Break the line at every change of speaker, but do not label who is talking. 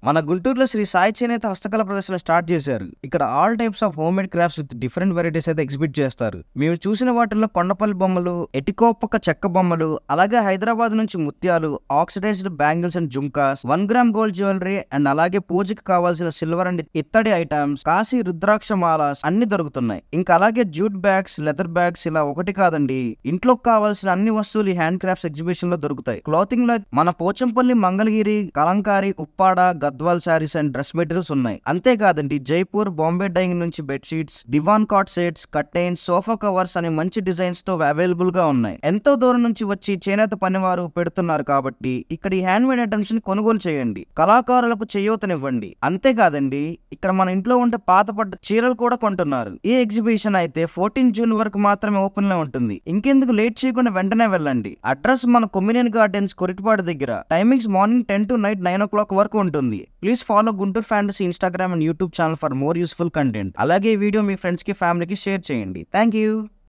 మన గుంటూరులో శ్రీ సాయి చేనేత హస్తకళ ప్రదర్శన స్టార్ట్ చేశారు. ఇక్కడ all types of home made crafts with different varieties అయితే ఎగ్జిబిట్ చేస్తారు. మేము చూసిన వాటిల్లో కొండపల్లి బొమ్మలు, ఎటికోపక చెక్క బొమ్మలు, అలాగే హైదరాబాద్ నుంచి ముత్యాలు, oxidised bangles and jhumkas, 1 gram gold jewellery and అలాగే పూజకి కావాల్సిన సిల్వర్ అండ్ ఇత్తడి ఐటమ్స్, కాశీ రుద్రాక్ష మాలాస్ అన్ని దొరుకుతున్నాయి. ఇంకా అలాగే జూట్ బ్యాగ్స్, లెదర్ బ్యాగ్స్ ఇలా ఒకటి కాదండి, ఇంట్లోకి కావాల్సిన అన్ని వస్తువులు ఈ హ్యాండ్ క్రాఫ్ట్స్ ఎగ్జిబిషన్ లో దొరుకుతాయి. క్లాతింగ్ లో మన Pochampally, Mangalagiri, Kalamkari, Uppada, Gadwal saris and dress materials ఉన్నాయి. అంతేకాదండి, జైపూర్, బాంబే డైయింగ్ నుంచి bedsheets, divan cot sets, curtains, sofa covers అనే మంచి డిజైన్స్ తో అవైలబుల్ గా ఉన్నాయి. ఎంతో దూరం నుంచి వచ్చి చేనేత పనివారు పెడుతున్నారు కాబట్టి ఇక్కడ ఈ హ్యాండ్ మేడ్ ఐటమ్స్ ని కొనుగోలు చేయండి, కళాకారులకు చేయూతనివ్వండి. అంతేకాదండి, ఇక్కడ మన ఇంట్లో ఉండే పాతపడ్డ చీరలు కూడా కొంటున్నారు. ఈ ఎగ్జిబిషన్ అయితే 14 జూన్ వరకు మాత్రమే ఓపెన్ లో ఉంటుంది. ఇంకెందుకు లేట్ చేయకుండా వెంటనే వెళ్ళండి. అడ్రస్ మన కొమ్మినేని గార్డెన్స్, కొరిటిపాడు దగ్గర. Timings morning 10 to night 9 o'clock వరకు ఉంటుంది. Please follow Guntur fantasy Instagram and YouTube channel for more useful content. అలాగే ఈ వీడియో మీ ఫ్రెండ్స్ కి, ఫ్యామిలీకి షేర్ చేయండి. Thank you.